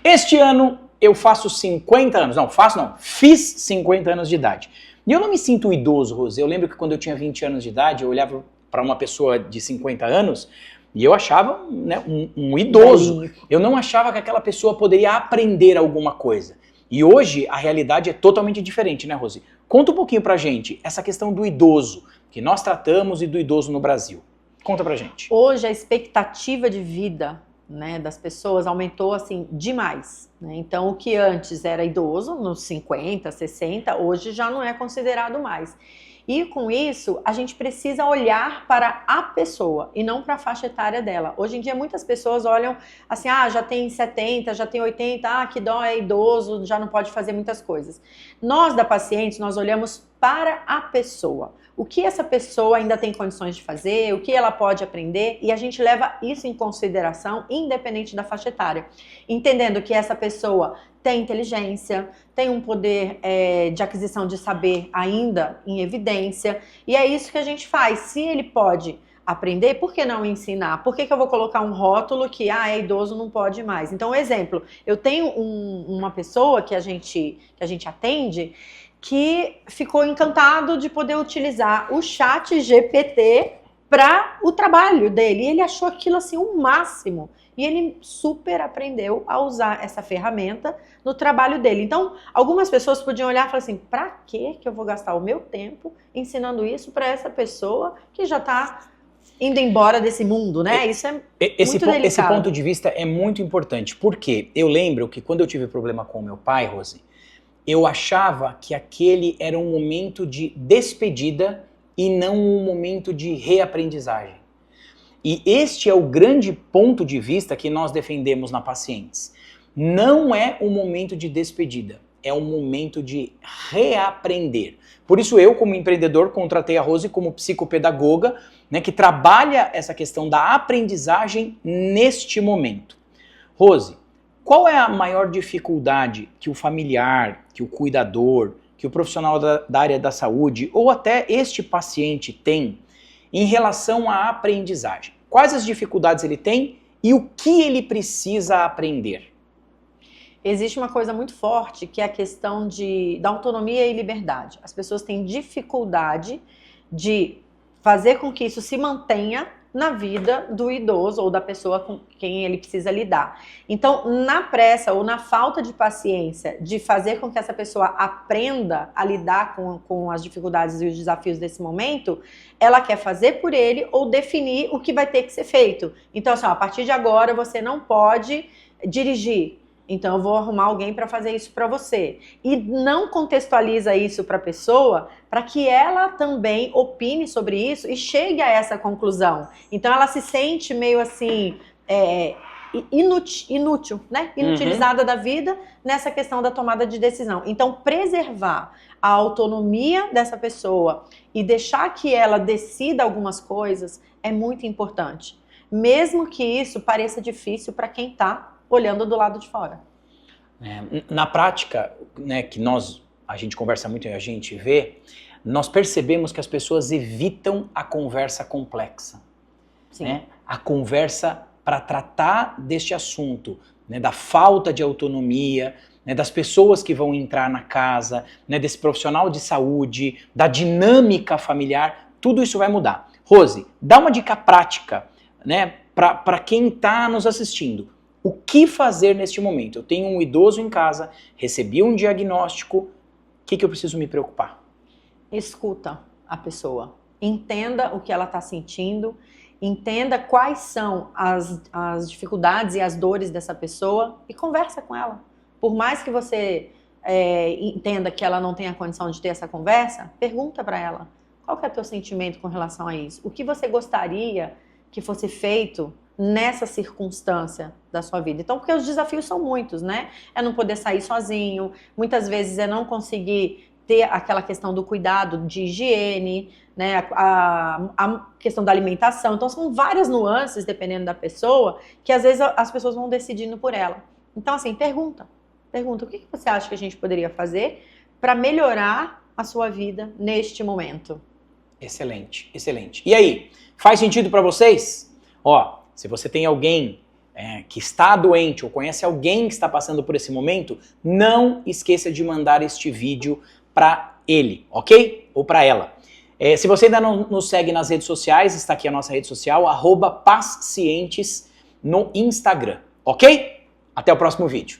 Este ano eu faço 50 anos, fiz 50 anos de idade. E eu não me sinto idoso, Rose. Eu lembro que quando eu tinha 20 anos de idade, eu olhava para uma pessoa de 50 anos e eu achava, né, um idoso. Eu não achava que aquela pessoa poderia aprender alguma coisa. E hoje a realidade é totalmente diferente, né, Rose? Conta um pouquinho pra gente essa questão do idoso que nós tratamos e do idoso no Brasil. Conta pra gente. Hoje a expectativa de vida, né, das pessoas aumentou assim demais, né? Então o que antes era idoso, nos 50, 60, hoje já não é considerado mais. E com isso, a gente precisa olhar para a pessoa e não para a faixa etária dela. Hoje em dia, muitas pessoas olham assim, já tem 70, já tem 80, que dó, é idoso, já não pode fazer muitas coisas. Nós, da Pacientes, nós olhamos para a pessoa. O que essa pessoa ainda tem condições de fazer, o que ela pode aprender, e a gente leva isso em consideração, independente da faixa etária. Entendendo que essa pessoa tem inteligência, tem um poder de aquisição de saber ainda em evidência, e é isso que a gente faz. Se ele pode aprender, por que não ensinar? Por que eu vou colocar um rótulo que é idoso, não pode mais? Então, um exemplo, eu tenho uma pessoa que a gente atende, que ficou encantado de poder utilizar o ChatGPT para o trabalho dele. E ele achou aquilo assim o máximo. E ele super aprendeu a usar essa ferramenta no trabalho dele. Então, algumas pessoas podiam olhar e falar assim, para que eu vou gastar o meu tempo ensinando isso para essa pessoa que já está indo embora desse mundo, né? Isso é muito delicado. Esse ponto de vista é muito importante. Porque eu lembro que quando eu tive problema com o meu pai, Rose, eu achava que aquele era um momento de despedida e não um momento de reaprendizagem. E este é o grande ponto de vista que nós defendemos na Pacientes. Não é um momento de despedida, é um momento de reaprender. Por isso eu, como empreendedor, contratei a Rose como psicopedagoga, né, que trabalha essa questão da aprendizagem neste momento. Rose, qual é a maior dificuldade que o familiar, que o cuidador, que o profissional da área da saúde ou até este paciente tem em relação à aprendizagem? Quais as dificuldades ele tem e o que ele precisa aprender? Existe uma coisa muito forte que é a questão da autonomia e liberdade. As pessoas têm dificuldade de fazer com que isso se mantenha na vida do idoso ou da pessoa com quem ele precisa lidar. Então, na pressa ou na falta de paciência de fazer com que essa pessoa aprenda a lidar com as dificuldades e os desafios desse momento, ela quer fazer por ele ou definir o que vai ter que ser feito. Então, assim, a partir de agora você não pode dirigir. Então eu vou arrumar alguém para fazer isso para você. E não contextualiza isso para a pessoa para que ela também opine sobre isso e chegue a essa conclusão. Então ela se sente meio assim inútil, né? Inutilizada da vida nessa questão da tomada de decisão. Então preservar a autonomia dessa pessoa e deixar que ela decida algumas coisas é muito importante. Mesmo que isso pareça difícil para quem está olhando do lado de fora. Na prática, né, que a gente conversa muito e a gente vê, nós percebemos que as pessoas evitam a conversa complexa. Sim. Né? A conversa para tratar deste assunto, né, da falta de autonomia, né, das pessoas que vão entrar na casa, né, desse profissional de saúde, da dinâmica familiar, tudo isso vai mudar. Rose, dá uma dica prática, né, para quem está nos assistindo. O que fazer neste momento? Eu tenho um idoso em casa, recebi um diagnóstico, o que eu preciso me preocupar? Escuta a pessoa, entenda o que ela está sentindo, entenda quais são as dificuldades e as dores dessa pessoa e conversa com ela. Por mais que você entenda que ela não tenha condição de ter essa conversa, pergunta para ela, qual que é o teu sentimento com relação a isso? O que você gostaria que fosse feito nessa circunstância da sua vida? Então, porque os desafios são muitos, né? É não poder sair sozinho, muitas vezes é não conseguir ter aquela questão do cuidado de higiene, né? A questão da alimentação. Então, são várias nuances, dependendo da pessoa, que às vezes as pessoas vão decidindo por ela. Então, assim, pergunta, o que você acha que a gente poderia fazer para melhorar a sua vida neste momento? Excelente, excelente. E aí, faz sentido para vocês? Ó, se você tem alguém que está doente ou conhece alguém que está passando por esse momento, não esqueça de mandar este vídeo para ele, ok? Ou para ela. Se você ainda não nos segue nas redes sociais, está aqui a nossa rede social, @pazcientes no Instagram, ok? Até o próximo vídeo.